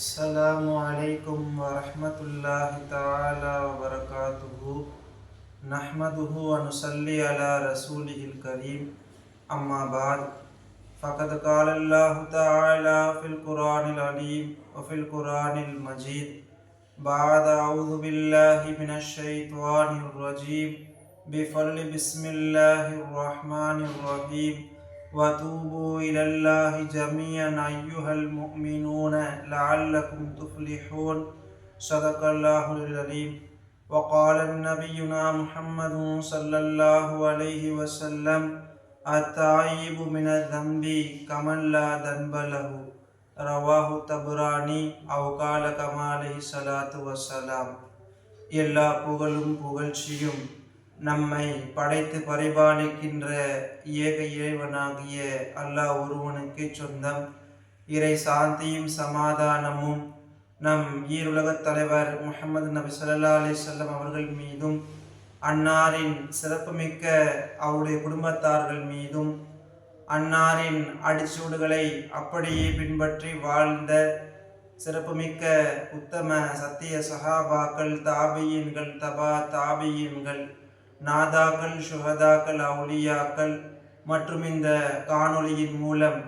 السلام عليكم ورحمة الله تعالى وبركاته. نحمده ونصلي على رسوله الكريم. أما بعد، فقد قال الله تعالى في القرآن العليم وفي القرآن المجيد بعد أعوذ بالله من الشيطان الرجيم بفضل بسم الله الرحمن الرحيم وتوبوا إلى الله جميعا أيها المؤمنون لعلكم تفلحون. صدق الله العظيم. وقال نبينا محمد صلى الله عليه وسلم التائب من الذنب كمن لا ذنب له. ரவாஹு தபுரானி அவுகால கமாலஹி சலாத்து வசலாம். எல்லா புகழும் புகழ்ச்சியும் நம்மை படைத்து பரிபாலிக்கின்ற ஏக இறைவனாகிய அல்லாஹ் ஒருவனுக்கு சொந்தம். இறை சாந்தியும் சமாதானமும் நம் ஈருலகத் தலைவர் முஹம்மது நபி ஸல்லல்லாஹு அலைஹி வஸல்லம் அவர்கள் மீதும், அன்னாரின் சிறப்புமிக்க அவருடைய குடும்பத்தார்கள் மீதும், அன்னாரின் அடிச்சூடுகளை அப்படியே பின்பற்றி வாழ்ந்த சிறப்புமிக்க உத்தம சத்திய சஹாபாக்கள், தாபியீன்கள், தபா தாபியீன்கள், நாதாக்கள், சுஹதாக்கள், அவுலியாக்கள் மற்றும் இந்த காணொளியின் மூலம்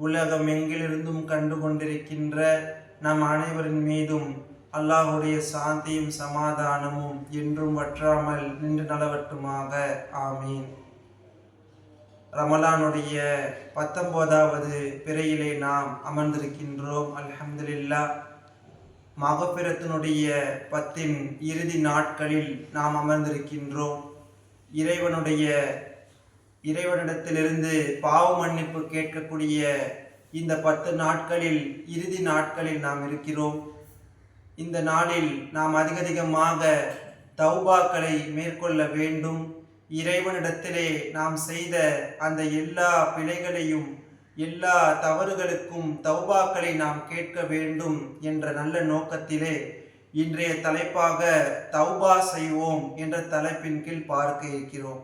உலகம் எங்கிலிருந்தும் கண்டு கொண்டிருக்கின்ற நம் அனைவரின் மீதும் அல்லாஹுடைய சாந்தியும் சமாதானமும் என்றும் வற்றாமல் நின்று நலவட்டுமாக. ஆமீன். ரமலானுடைய 19வது பிறையிலே நாம் அமர்ந்திருக்கின்றோம். அல்ஹம்துலில்லாஹ். மகபிரத்தினுடைய 10 இறுதி நாட்களில் நாம் அமர்ந்திருக்கின்றோம். இறைவனிடத்திலிருந்து பாவ மன்னிப்பு கேட்கக்கூடிய இந்த 10 நாட்களில் இறுதி நாட்களில் நாம் இருக்கிறோம். இந்த நாளில் நாம் அதிகமாக தௌபாக்களை மேற்கொள்ள வேண்டும். இறைவனிடத்திலே நாம் செய்த அந்த எல்லா பிழைகளையும், எல்லா தவறுகளுக்கும் தௌபாக்களை நாம் கேட்க வேண்டும் என்ற நல்ல நோக்கத்திலே இன்றைய தலைப்பாக தௌபா செய்வோம் என்ற தலைப்பின் கீழ் பார்க்க இருக்கிறோம்.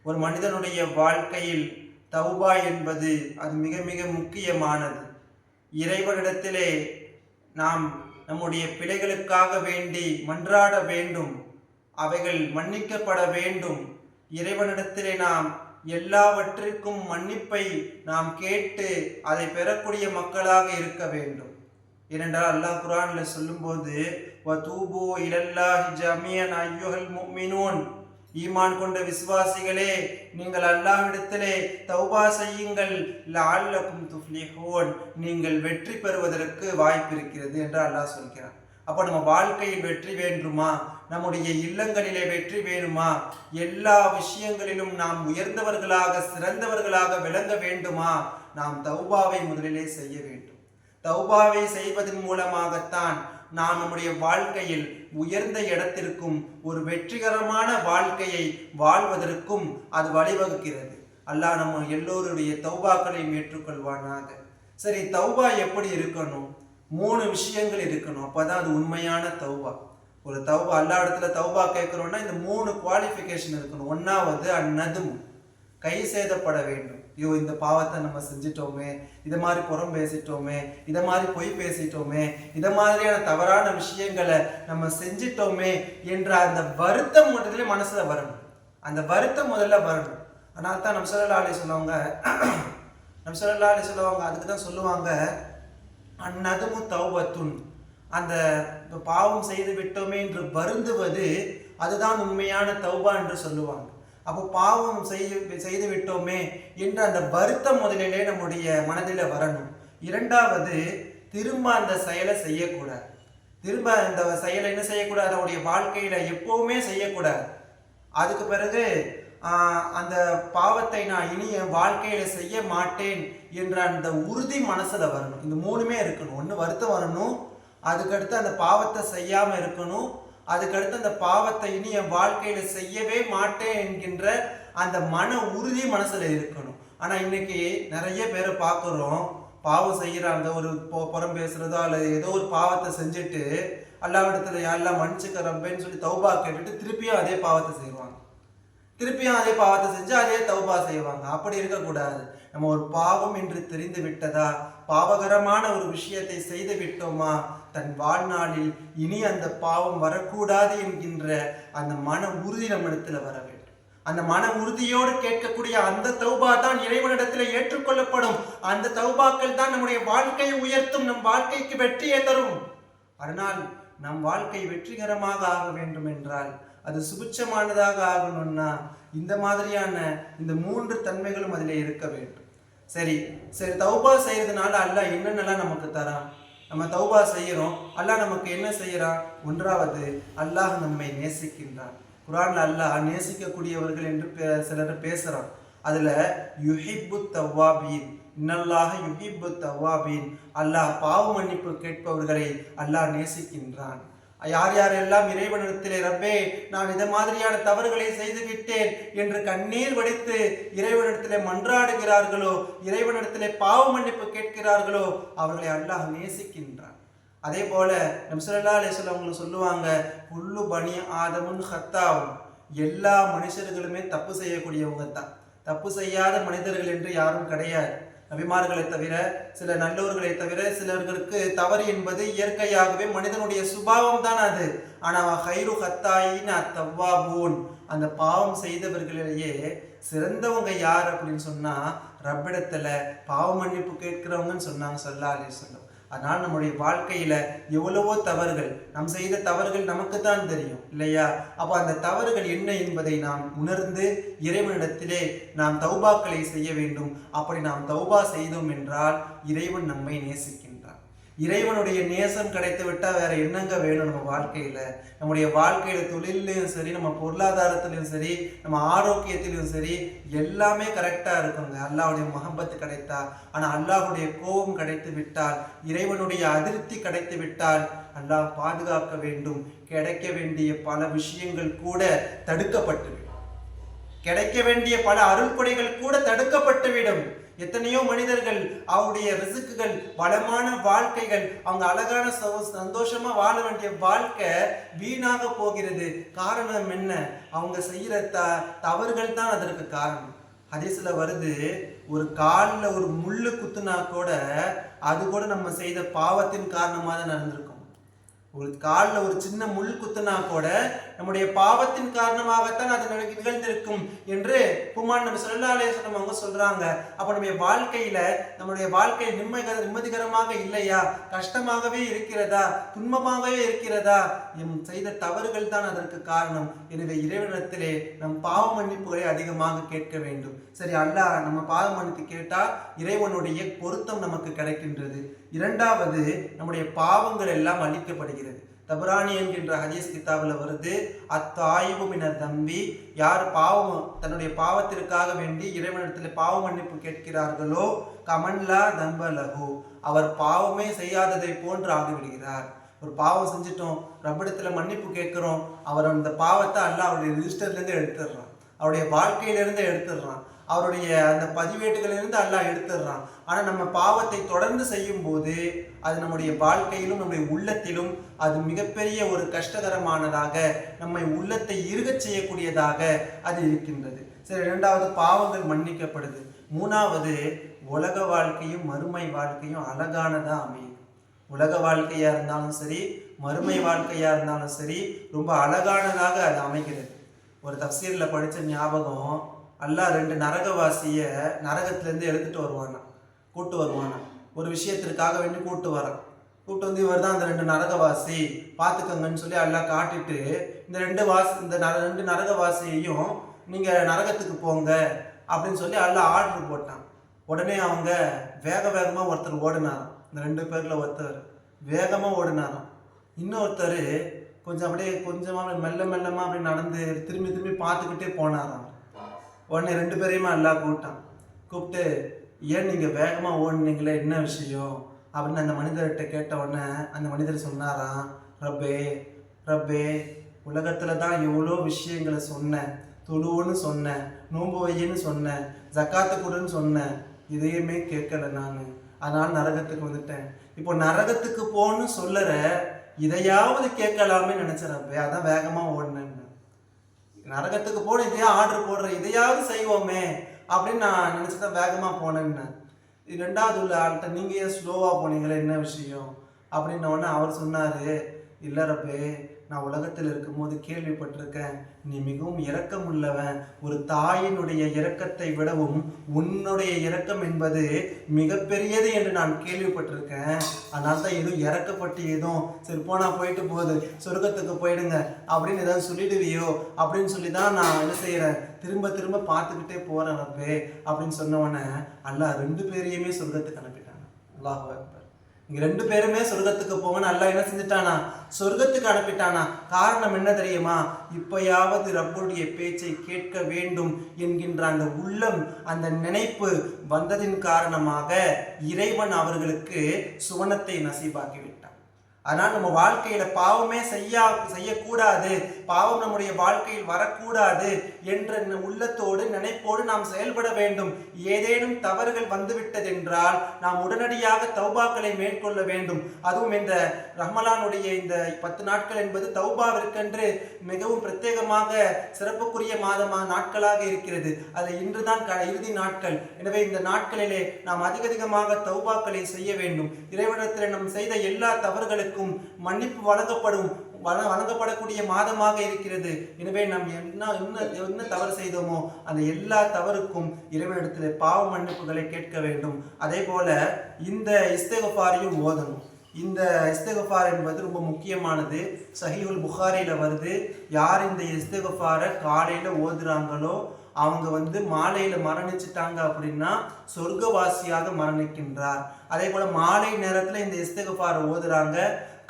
ஒரு மனிதனுடைய வாழ்க்கையில் தௌபா என்பது அது மிக மிக முக்கியமானது. இறைவனிடத்திலே நாம் நம்முடைய பிழைகளுக்காக வேண்டி மன்றாட வேண்டும், அவைகள் மன்னிக்கப்பட வேண்டும். இறைவனிடத்திலே நாம் எல்லாவற்றிற்கும் மன்னிப்பை நாம் கேட்டு அதை பெறக்கூடிய மக்களாக இருக்க வேண்டும். ஏனென்றால் அல்லாஹ் குர்ஆன்ல சொல்லும்போது வதூபு இலல்லாஹி ஜமீஅன் அய்யுஹல் முஃமினூன், ஈமான் கொண்ட விசுவாசிகளே நீங்கள் அல்லாஹ்விடத்திலே தௌபா செய்யுங்கள், லஅல்லகும் துஃப்லிஹூன், நீங்கள் வெற்றி பெறுவதற்கு வாய்ப்பு இருக்கிறது என்று அல்லாஹ் சொல்கிறான். அப்போ நம்ம வாழ்க்கையில் வெற்றி வேண்டுமா, நம்முடைய இல்லங்களிலே வெற்றி வேணுமா, எல்லா விஷயங்களிலும் நாம் உயர்ந்தவர்களாக சிறந்தவர்களாக விளங்க வேண்டுமா, நாம் தௌபாவை முதலிலே செய்ய வேண்டும். தௌபாவை செய்வதன் மூலமாகத்தான் நாம் நம்முடைய வாழ்க்கையில் உயர்ந்த இடத்திற்கும் ஒரு வெற்றிகரமான வாழ்க்கையை வாழ்வதற்கும் அது வழிவகுக்கிறது. அல்லாஹ் நம்ம எல்லோருடைய தௌபாக்களையும் ஏற்றுக்கொள்வானாக. சரி, தௌபா எப்படி இருக்கணும்? 3 விஷயங்கள் இருக்கணும். அப்பதான் அது உண்மையான தௌபா. ஒரு தௌபா அல்லாஹ் இடத்துல தௌபா கேட்கிறோம்னா இந்த 3 குவாலிஃபிகேஷன் இருக்கணும். 1வது அந்நதும், கை சேதப்பட வேண்டும். ஐயோ, இந்த பாவத்தை நம்ம செஞ்சிட்டோமே, இதை மாதிரி புறம் பேசிட்டோமே, இதை மாதிரி பொய் பேசிட்டோமே, இதை மாதிரியான தவறான விஷயங்களை நம்ம செஞ்சிட்டோமே என்ற அந்த வருத்தம் முதல்ல மனசுல வரணும். அந்த வருத்தம் முதல்ல வரணும். அதனால தான் நபி ஸல்லல்லாஹு அலைஹி வஸல்லம் அதுக்கு தான் சொல்லுவாங்க அந்நதுமு தௌபத்துன், அந்த பாவம் செய்து விட்டோமே என்று வருந்துவது அதுதான் உண்மையான தௌபா என்று சொல்லுவாங்க. அப்போ பாவம் செய்து விட்டோமே என்ற அந்த வருத்தம் முதலிலே நம்முடைய மனதில் வரணும். 2வது, திரும்ப அந்த செயலை செய்யக்கூடாது. திரும்ப அந்த செயலை என்ன செய்யக்கூடாது, அவருடைய வாழ்க்கையில எப்பவுமே செய்யக்கூடாது. அதுக்கு பிறகு அந்த பாவத்தை நான் இனி என் வாழ்க்கையில செய்ய மாட்டேன் என்ற அந்த உறுதி மனசுல வரணும். இந்த 3மே இருக்கணும். 1 வருத்தம் வரணும், அதுக்கடுத்து அந்த பாவத்தை செய்யாம இருக்கணும், அதுக்கடுத்து அந்த பாவத்தை இனி என் வாழ்க்கையில செய்யவே மாட்டேன் என்கின்ற அந்த மன உறுதி மனசுல இருக்கணும். ஆனா இன்னைக்கு நிறைய பேரை பார்க்குறோம், பாவம் செய்யறாங்க, ஒரு புறம் பேசுறதோ அல்லது ஏதோ ஒரு பாவத்தை செஞ்சுட்டு அல்லாஹ்விடத்துல யாரெல்லாம் மன்னிச்சுக்க ரப்பேன்னு சொல்லி தௌபா கேட்டுட்டு திருப்பியும் அதே பாவத்தை செய்வாங்க. திருப்பியும் அதே பாவத்தை செஞ்சு அதே தௌபா செய்வாங்க. அப்படி இருக்கக்கூடாது. நம்ம ஒரு பாவம் என்று தெரிந்து விட்டதா, பாவகரமான ஒரு விஷயத்தை செய்து விட்டோமா, தன் வாழ்நாளில் இனி அந்த பாவம் வரக்கூடாது என்கின்ற அந்த மன உறுதி நம்மிடத்தில் வர வேண்டும். அந்த மன உறுதியோடு கேட்கக்கூடிய அந்த தௌபா தான் இறைவனிடத்தில் ஏற்றுக்கொள்ளப்படும். அந்த தௌபாக்கள் தான் நம்முடைய வாழ்க்கையை உயர்த்தும், நம் வாழ்க்கைக்கு வெற்றியை தரும். அதனால் நம் வாழ்க்கை வெற்றிகரமாக ஆக வேண்டும் என்றால், அது சுபிட்சமானதாக ஆகணும்னா இந்த மாதிரியான இந்த 3 தன்மைகளும் அதில் இருக்க வேண்டும். சரி தௌபா செய்யறதுனால அல்லாஹ் என்னென்னலாம் நமக்கு தரான்? நம்ம தௌபா செய்யறோம், அல்லாஹ் நமக்கு என்ன செய்யறான்? ஒன்றாவது, அல்லாஹ் நம்மை நேசிக்கின்றான். குர்ஆன்ல அல்லாஹ் நேசிக்கக்கூடியவர்கள் என்று சிலர் பேசுறான். அதுல யுஹிப்பு தவ்வாபீன், இன்னல்லாஹ யுஹிப்பு தவ்வாபீன், அல்லாஹ் பாவ மன்னிப்பு கேட்பவர்களை அல்லாஹ் நேசிக்கின்றான். யார் யாரெல்லாம் இறைவனிடத்திலே ரப்பே நான் இதை மாதிரியான தவறுகளை செய்து விட்டேன் என்று கண்ணீர் வடித்து இறைவனிடத்திலே மன்றாடுகிறார்களோ, இறைவனிடத்திலே பாவ மன்னிப்பு கேட்கிறார்களோ, அவர்களை அல்லாஹ் நேசிக்கின்றான். அதே போல நபி ஸல்லல்லாஹு அலைஹி வஸல்லம் அவங்க சொல்லுவாங்க, குல்லு பனி ஆதமுன் ஹத்தாவும், எல்லா மனுஷர்களுமே தப்பு செய்யக்கூடியவங்க தான். தப்பு செய்யாத மனிதர்கள் என்று யாரும் கிடையாது. நபிமார்களை தவிர, சில நல்லோர்களை தவிர, சிலர்களுக்கு தவறு என்பது இயற்கையாகவே மனிதனுடைய சுபாவம் தான் அது. ஆனா ஹைரு ஹத்தாயின் அத்தவ்வாபூன், அந்த பாவம் செய்தவர்களிலேயே சிறந்தவங்க யார் அப்படின்னு சொன்னா ரப்பிடத்துல பாவ மன்னிப்பு கேட்கிறவங்கன்னு சொன்னாங்க ஸல்லல்லாஹு அலைஹி வஸல்லம். அதனால் நம்முடைய வாழ்க்கையில எவ்வளவோ தவறுகள், நாம் செய்த தவறுகள் நமக்கு தான் தெரியும் இல்லையா? அப்போ அந்த தவறுகள் என்ன என்பதை நாம் உணர்ந்து இறைவனிடத்திலே நாம் தௌபாக்களை செய்ய வேண்டும். அப்படி நாம் தௌபா செய்தோம் என்றால் இறைவன் நம்மை நேசிக்கின்றான். இறைவனுடைய நேசம் கிடைத்து விட்டா வேற என்னங்க வேணும்? நம்ம வாழ்க்கையில, நம்முடைய வாழ்க்கையில தொழிலையும் சரி, நம்ம பொருளாதாரத்திலையும் சரி, நம்ம ஆரோக்கியத்திலையும் சரி, எல்லாமே கரெக்டா இருக்குங்க அல்லாஹ்வுடைய மஹப்பத் கிடைத்தா. ஆனா அல்லாஹ்வுடைய கோபம் கிடைத்து விட்டால், இறைவனுடைய அதிருப்தி கிடைத்து விட்டால் அல்லாஹ் பாதுகாக்க வேண்டும். கிடைக்க வேண்டிய பல விஷயங்கள் கூட தடுக்கப்பட்டுவிடும். கிடைக்க வேண்டிய பல அருள்கொடைகள் கூட தடுக்கப்பட்டுவிடும். எத்தனையோ மனிதர்கள் அவருடைய ரிசுக்குகள், வளமான வாழ்க்கைகள், அவங்க அழகான சந்தோஷமா வாழ வேண்டிய வாழ்க்கை வீணாக போகிறது. காரணம் என்ன? அவங்க செய்யற தவறுகள் தான் அதற்கு காரணம். ஹதீஸ்ல வருது, ஒரு காலில் ஒரு முள்ளு குத்துனா கூட அது கூட நம்ம செய்த பாவத்தின் காரணமாக தான் நடந்திருக்கும். ஒரு காலில் ஒரு சின்ன முள் குத்துனா கூட நம்முடைய பாவத்தின் காரணமாகத்தான் அது நிகழ்ந்திருக்கும் என்று குமான் நபி ஸல்லல்லாஹு அலைஹி வஸல்லம் அவங்க சொல்றாங்க. அப்ப நம்முடைய வாழ்க்கை நிம்மதிகரமாக இல்லையா, கஷ்டமாகவே இருக்கிறதா, துன்பமாகவே இருக்கிறதா, செய்த தவறுகள் தான் அதற்கு காரணம். எனவே இறைவனிடத்திலே நம் பாவ மன்னிப்புகளை அதிகமாக கேட்க வேண்டும். சரி, அல்லாஹ் நம்ம பாவ மன்னிப்பு கேட்டா இறைவனுடைய பொருத்தம் நமக்கு கிடைக்கின்றது. இரண்டாவது, நம்முடைய பாவங்கள் எல்லாம் அழிக்கப்படுகிறது. தபரானி என்கின்ற ஹதீஸ் கிதாபில் வருது, அத்தாயிபு மின தம்பி, யார் தன்னுடைய பாவத்திற்காக வேண்டி இறைவனிடத்தில் பாவ மன்னிப்பு கேட்கிறார்களோ, கமன்லா தம்பலஹு, அவர் பாவமே செய்யாததை போன்று ஆகிவிடுகிறார். ஒரு பாவம் செஞ்சிட்டோம், ரப்பிடத்துல மன்னிப்பு கேட்கிறோம், அவர் அந்த பாவத்தை அல்லாஹ் அவருடைய ரிஜிஸ்டர்லேருந்து எடுத்துடுறான், அவருடைய வாழ்க்கையிலிருந்து எடுத்துடுறான், அவருடைய அந்த பதிவேட்டுகளிலிருந்து அல்லாஹ் எடுத்துடுறான். ஆனால் நம்ம பாவத்தை தொடர்ந்து செய்யும் போது அது நம்முடைய வாழ்க்கையிலும் நம்முடைய உள்ளத்திலும் அது மிகப்பெரிய ஒரு கஷ்டகரமானதாக, நம்மை உள்ளத்தை இறுகச் செய்யக்கூடியதாக அது இருக்கின்றது. சரி, இரண்டாவது பாவங்கள் மன்னிக்கப்படுது. மூணாவது, உலக வாழ்க்கையும் மறுமை வாழ்க்கையும் அழகானதா அமையுது. உலக வாழ்க்கையா இருந்தாலும் சரி, மறுமை வாழ்க்கையா இருந்தாலும் சரி, ரொம்ப அழகானதாக அது அமைகிறது. ஒரு தஃசீர்ல படிச்ச ஞாபகம், அல்லாஹ் 2 நரகவாசிய நரகத்திலேருந்து எடுத்துட்டு வருவானா, கூட்டு வருவானா. ஒரு விஷயத்திற்காக வேண்டி கூட்டு வந்து இவர் தான் அந்த 2 நரகவாசி, பார்த்துக்கங்கன்னு சொல்லி அல்லாஹ் காட்டிட்டு இந்த 2 நரகவாசியையும் நீங்க நரகத்துக்கு போங்க அப்படின்னு சொல்லி அல்லாஹ் ஆர்டர் போட்டான். உடனே அவங்க வேகமா ஒருத்தர் ஓடினாராம். இந்த 2 பேர்ல ஒருத்தர் வேகமா ஓடினாராம். இன்னொருத்தர் கொஞ்சமா மெல்லமா அப்படி நடந்து திரும்பி பார்த்துக்கிட்டே போனாராம். உடனே 2 பேரையுமே அல்லாஹ் கூப்பிட்டு, ஏன் நீங்கள் வேகமாக ஓடுனீங்களே, என்ன விஷயம் அப்படின்னு அந்த மனிதர்கிட்ட கேட்ட உடனே அந்த மனிதர் சொன்னாராம், ரப்பே உலகத்தில் தான் எவ்வளோ விஷயங்களை சொன்னேன், தொழுவுன்னு சொன்னேன், நோன்பு வையின்னு சொன்னேன், ஜக்காத்து கொடுன்னு சொன்னேன், இதையுமே கேட்கல நான், அதனால் நரகத்துக்கு வந்துட்டேன். இப்போ நரகத்துக்கு போன்னு சொல்லற, இதையாவது கேட்கலாமே நினைச்ச ரப்பே, அதான் வேகமாக ஓடினேன். நரகத்துக்கு போன இதையா ஆர்டர் போடுற, இதையாவது செய்வோமே அப்படின்னு நான் நினச்சி தான் வேகமாக போனேன்னு. ரெண்டாவது உள்ள ஆள்கிட்ட நீங்கள் ஏன் ஸ்லோவாக போனீங்களே, என்ன விஷயம் அப்படின்ன உடனே அவர் சொன்னார், இல்லை ரப்பே, நான் உலகத்தில் இருக்கும்போது கேள்விப்பட்டிருக்கேன், நீ மிகவும் இரக்கம் உள்ளவன். ஒரு தாயினுடைய இரக்கத்தை விடவும் உன்னுடைய இரக்கம் என்பது மிகப்பெரியது என்று நான் கேள்விப்பட்டிருக்கேன். அதனால தான் எதுவும் இறக்கப்பட்டு எதுவும் சரி போனா போயிட்டு போகுது, சொர்க்கத்துக்கு போயிடுங்க அப்படின்னு ஏதாவது சொல்லிடுவியோ அப்படின்னு சொல்லி தான் நான் என்ன செய்கிறேன், திரும்ப திரும்ப பார்த்துக்கிட்டே போகிறேன் ரப்பே அப்படின்னு சொன்னவொடனே அல்லாஹ் 2 பேரையுமே சொர்க்கத்துக்கு அனுப்பிட்டாங்க. அல்லாஹ் அக்பர். இங்க 2 பேருமே சொர்க்கத்துக்கு போங்கன்னு அல்லாஹ் என்ன செஞ்சுட்டானா, சொர்க்கத்துக்கு அனுப்பிட்டானா. காரணம் என்ன தெரியுமா, இப்பயாவது ரப்புடைய பேச்சை கேட்க வேண்டும் என்கின்ற அந்த உள்ளம், அந்த நினைப்பு வந்ததின் காரணமாக இறைவன் அவர்களுக்கு சுவனத்தை நசீபாக்கி விட்டான். அதனால் நம்ம வாழ்க்கையில பாவமே செய்யக்கூடாது, பாவம் நம்முடைய வாழ்க்கையில் வரக்கூடாது என்ற உள்ளத்தோடு நினைப்போடு நாம் செயல்பட வேண்டும். ஏதேனும் தவறுகள் வந்துவிட்டதென்றால் நாம் உடனடியாக தௌபாக்களை மேற்கொள்ள வேண்டும். அதுவும் இந்த ரமலானுடைய இந்த 10 நாட்கள் என்பது தௌபாவிற்கென்று மிகவும் பிரத்யேகமாக சிறப்புக்குரிய நாட்களாக இருக்கிறது. அது இன்றுதான் இறுதி நாட்கள். எனவே இந்த நாட்களிலே நாம் அதிகமாக தௌபாக்களை செய்ய வேண்டும். இறைவனிடத்தில் நாம் செய்த எல்லா தவறுகளுக்கும் மன்னிப்பு வழங்கப்படக்கூடிய மாதமாக இருக்கிறது. எனவே நாம் என்ன தவறு செய்தோமோ அந்த எல்லா தவறுக்கும் இறைவனிடத்தில் பாவ மன்னிப்புகளை கேட்க வேண்டும். அதே போல இந்த இஸ்திக்ஃபாரையும் ஓதணும். இந்த இஸ்திக்ஃபார் என்பது ரொம்ப முக்கியமானது. சஹீஹுல் புகாரில வருது, யார் இந்த இஸ்திக்ஃபாரை காலையில ஓதுறாங்களோ அவங்க மாலையில மரணிச்சுட்டாங்க அப்படின்னா சொர்க்கவாசியாக மரணிக்கின்றார். அதே போல மாலை நேரத்துல இந்த இஸ்திக்ஃபாரை ஓதுறாங்க,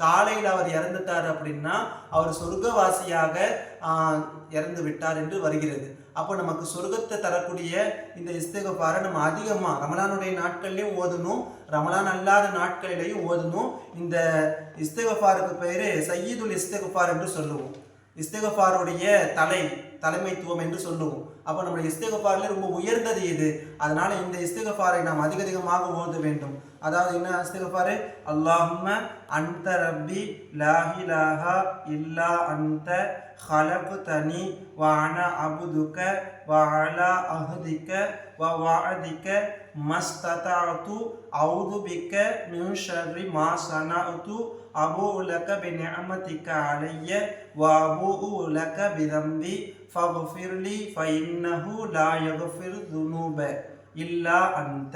காலையில் அவர் இறந்துட்டார் அப்படின்னா அவர் சொர்க்கவாசியாக இறந்து விட்டார் என்று வருகிறது. அப்போ நமக்கு சொர்க்கத்தை தரக்கூடிய இந்த இஸ்திக்ஃபாரை நம்ம அதிகமாக ரமலானுடைய நாட்கள்லையும் ஓதணும், ரமலான் அல்லாத நாட்களிலையும் ஓதணும். இந்த இஸ்திக்ஃபாருக்கு பேரு சய்யிதுல் இஸ்திக்ஃபார் என்று சொல்லுவோம். இஸ்திக்ஃபாருடைய தலைமைத்துவம் என்று சொல்லுவோம். அப்போ நம்முடைய இஸ்திக்ஃபாரில் ரொம்ப உயர்ந்தது இது. அதனால இந்த இஸ்திக்ஃபாரை நாம் அதிகமாக ஓத வேண்டும். அதாவது என்ன இஸ்திக்ஃபார், அல்லாஹும்ம அன்த ரப்பி லா இலாஹா இல்லா அன்த خلقتني وأنا عبدك وعلى عهدك ووعدك ما استطعت أعوذ بك من شر ما صنعت أبوء لك بنعمتك علي وأبوء لك بذنبي فاغفر لي فإنه لا يغفر الذنوب إلا أنت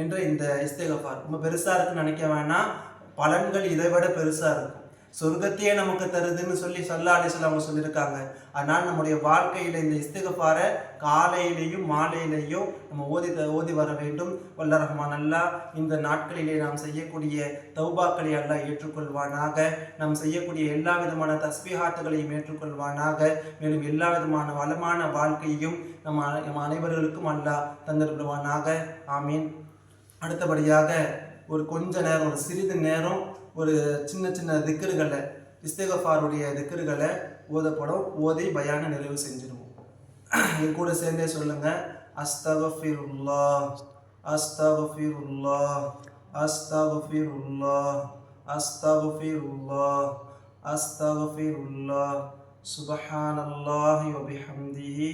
என்ற இந்த இஸ்திக்ஃபார் ரொம்ப பெருசா இருக்குன்னு நினைக்க வேணாம். பலன்கள் இதை விட பெருசா இருக்கும். சொர்க்கத்தையே நமக்கு தருதுன்னு ஸல்லல்லாஹு அலைஹி வஸல்லம் சொல்லியிருக்காங்க. அதனால் நம்முடைய வாழ்க்கையில் இந்த இஸ்திக்ஃபாரை காலையிலையும் மாலையிலையும் நம்ம ஓதி வர வேண்டும். வல்ல ரஹ்மான் அல்லாஹ் இந்த நாட்களிலே நாம் செய்யக்கூடிய தௌபாக்களை அல்லாஹ் ஏற்றுக்கொள்வானாக. நாம் செய்யக்கூடிய எல்லா விதமான தஸ்பீஹாத்துகளையும் ஏற்றுக்கொள்வானாக. மேலும் எல்லா விதமான வளமான வாழ்க்கையும் நம்ம அனைவர்களுக்கும் அல்லாஹ் தந்திருவானாக. ஆமீன். அடுத்தபடியாக ஒரு கொஞ்ச நேரம், ஒரு சிறிது நேரம் ஒரு சின்ன சின்ன திக்ருகளை, இஸ்திக்ஃபாருடைய திக்ருகளை ஓதப்படும். ஓதி பயான நிறைவு செஞ்சிருவோம். இது கூட சேர்ந்தே சொல்லுங்க, அஸ்தக்ஃபிருல்லாஹ் அஸ்தக்ஃபிருல்லாஹ் அஸ்தக்ஃபிருல்லாஹ் அஸ்தக்ஃபிருல்லாஹ் அஸ்தக்ஃபிருல்லாஹ் சுப்ஹானல்லாஹி வ பிஹம்திஹி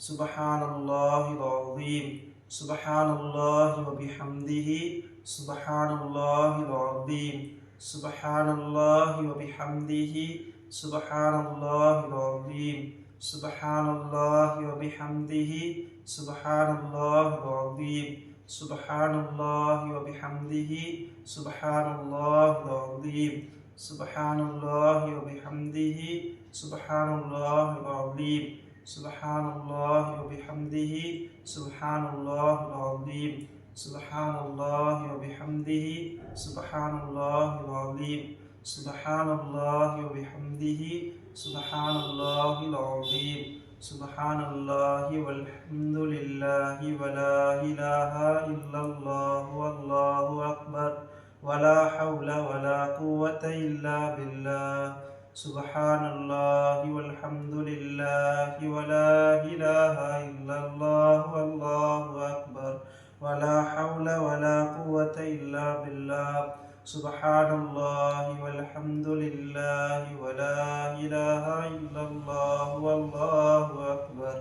சுப்ஹானல்லாஹில் அஸீம் சுப்ஹானல்லாஹி வ பிஹம்திஹி சுப்ஹானல்லாஹில் அஸீம் சுப்ஹானல்லாஹி வ பிஹம்திஹி சுப்ஹானல்லாஹில் அஸீம் சுப்ஹானல்லாஹி வ பிஹம்திஹி சுப்ஹானல்லாஹில் அஸீம் சுப்ஹானல்லாஹி வ பிஹம்திஹி சுப்ஹானல்லாஹில் அஸீம் சுப்ஹானல்லாஹி வ பிஹம்திஹி சுப்ஹானல்லாஹில் அஸீம் சுப்ஹானல்லாஹி வ பிஹம்திஹி சுப்ஹானல்லாஹில் அஸீம் சுப்ஹானல்லாஹி வ பிஹம்திஹி சுப்ஹானல்லாஹில் அஸீம் சுப்ஹானல்லாஹி வ பிஹம்திஹி சுப்ஹானல்லாஹில் அஸீம் சுப்ஹானல்லாஹி வல்ஹம்துலில்லாஹி வலா இலாஹா இல்லல்லாஹு வல்லாஹு அக்பர் வலா ஹவ்ல வலா குவத இல்லா பில்லாஹ் சுப்ஹானல்லாஹி வல்ஹம்துலில்லாஹி வலா இலாஹா இல்லல்லாஹு வல்லாஹு அக்பர் வலா ஹவ்ல வலா குவத இல்லா பில்லாஹ் சுப்ஹானல்லாஹி வல்ஹம்துலில்லாஹி வலா இலாஹா இல்லல்லாஹு வல்லாஹு அக்பர்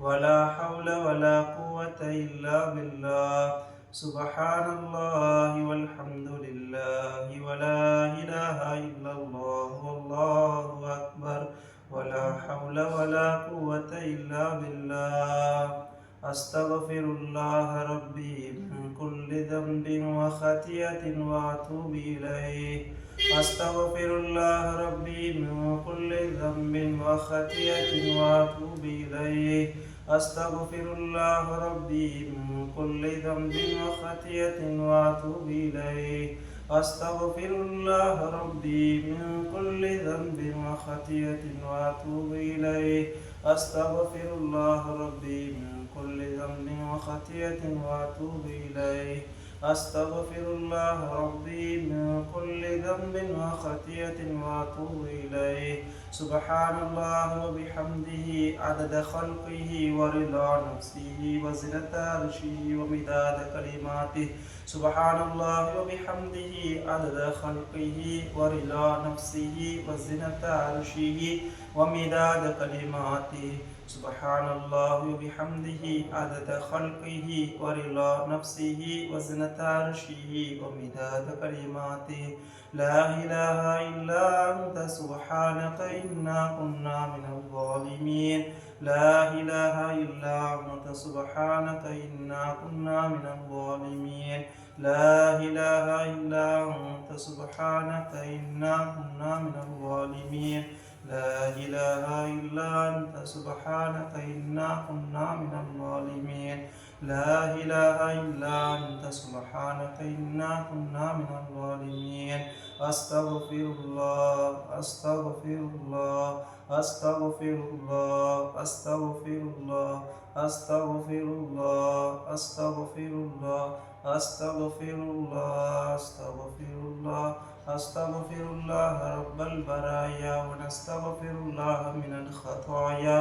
வலா ஹவ்ல வலா குவத இல்லா பில்லாஹ். சுப்ஹானல்லாஹி வல்ஹம்துலில்லாஹி வலா இலாஹா இல்லல்லாஹு வல்லாஹு அக்பர் வலா ஹவ்ல வலா குவத இல்லா பில்லாஹ். அஸ்தக்ஃபிருல்லாஹ ரப்பி மின் குல்லி தம்பின் வ ஹதியத்தின் வ அத்தூபு இலைஹ். அஸ்தக்ஃபிருல்லாஹ ரப்பி மின் குல்லி தம்பின் வ ஹதியத்தின் வ அத்தூபு இலைஹ். அஸ்தக்ஃபிருல்லாஹ ரப்பி மின் குல்லி தம்பின் வ ஹதியத்தின் வ அத்தூபு இலைஹ். அஸ்தக்ஃபிருல்லாஹ ரப்பி மின் குல்லி தம்பின் வ ஹதியத்தின் வ அத்தூபு இலைஹ். அஸ்தக்ஃபிருல்லாஹ ரப்பி மின் குல்லி தம்பின் வ ஹதியத்தின் வ அத்தூபு இலைஹ். அஸ்தக்ஃபிருல்லாஹ ரப்பி மின் குல்லி தம்பின் வ ஹதியத்தின் வ அத்தூபு இலைஹ். சுப்ஹானல்லாஹி வ பிஹம்திஹி அதத கல்கிஹி வ ரிதா நஃப்ஸிஹி வ ஸினத அர்ஷிஹி வ மிதாத கலிமாத்திஹி. சுப்ஹானல்லாஹி வ பிஹம்திஹி அதத கல்கிஹி வ ரிதா நஃப்ஸிஹி வ ஸினத அர்ஷிஹி வ மிதாத கலிமாத்திஹி. சுப்ஹானல்லாஹி வ பிஹம்திஹி அதத கல்கிஹி வ ரிதா நஃப்ஸிஹி வ ஸினத அர்ஷிஹி வ மிதாத கலிமாத்திஹி. லா இலாஹா இல்லா அன்த சுப்ஹானக இன்னா குன்னா மினல் ஸாலிமீன். லா இலாஹா இல்லா அன்த சுப்ஹானக இன்னா குன்னா மினல் ஸாலிமீன். லா இலாஹா இல்லா அன்த சுப்ஹானக இன்னா குன்னா மினல் ஸாலிமீன். லா இலாஹா இல்லா அன்த சுப்ஹானக இன்னா குன்னா மினல் ஸாலிமீன். லா இலாஹா இல்லா அன்த சுப்ஹானக இன்னா குன்னா மினல் ஸாலிமீன். அஸ்தக்ஃபிருல்லாஹ் அஸ்தக்ஃபிருல்லாஹ் அஸ்தக்ஃபிருல்லாஹ் அஸ்தக்ஃபிருல்லாஹ் அஸ்தக்ஃபிருல்லாஹ் அஸ்தக்ஃபிருல்லாஹ் அஸ்தக்ஃபிருல்லாஹ் அஸ்தக்ஃபிருல்லாஹ் அஸ்தக்ஃபிருல்லாஹ ரப்பல் பராயா வ நஸ்தக்ஃபிருல்லாஹ மினல் ஹதாயா.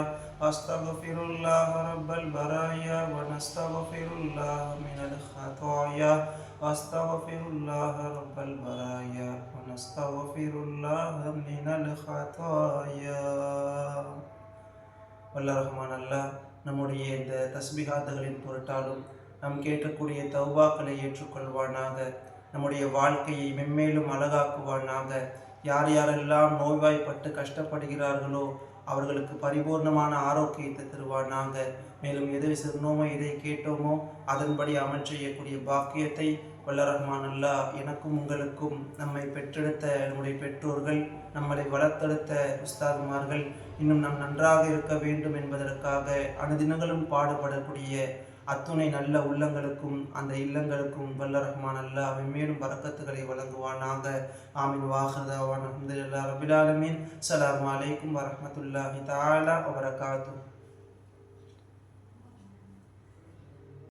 அஸ்தக்ஃபிருல்லாஹ ரப்பல் பராயா வ நஸ்தக்ஃபிருல்லாஹ மினல் ஹதாயா. அஸ்தக்ஃபிருல்லாஹ ரப்பல் பராயா வ நஸ்தக்ஃபிருல்லாஹ மினல் ஹதாயா. வல்ல ரஹ்மான் அல்லாஹ் நம்முடைய இந்த தஸ்பீஹாத்துகளின் பொருட்டாலும் நாம் கேட்கக்கூடிய தௌபாக்களை ஏற்றுக்கொள்வானாக. நம்முடைய வாழ்க்கையை மென்மேலும் அழகாக்குவானாக. யார் யாரெல்லாம் நோய்வாய்ப்பட்டு கஷ்டப்படுகிறார்களோ அவர்களுக்கு பரிபூர்ணமான ஆரோக்கியத்தை தருவானாக. மேலும் எதை சொன்னோமோ எதை கேட்டோமோ அதன்படி அமல் செய்யக்கூடிய பாக்கியத்தை வல்ல ரஹ்மான் அல்லாஹ் எனக்கும் உங்களுக்கும், நம்மை பெற்றெடுத்த நம்முடைய பெற்றோர்கள், நம்மளை வளர்த்தெடுத்த உஸ்தாதுமார்கள், இன்னும் நாம் நன்றாக இருக்க வேண்டும் என்பதற்காக அனுதினங்களும் பாடுபடக்கூடிய அத்துணை நல்ல உள்ளங்களுக்கும் அந்த இல்லங்களுக்கும் வல்ல ரஹ்மான் அல்லாஹ் மேலும் பரக்கத்துகளை வழங்குவானாக. ஆமீன். வாஹிர் அல்ஹம்துலில்லாஹி ரப்பில் ஆலமீன். அஸ்ஸலாமு அலைக்கும் வரஹ்மத்துல்லாஹி தஆலா வ பரகாத்துஹு.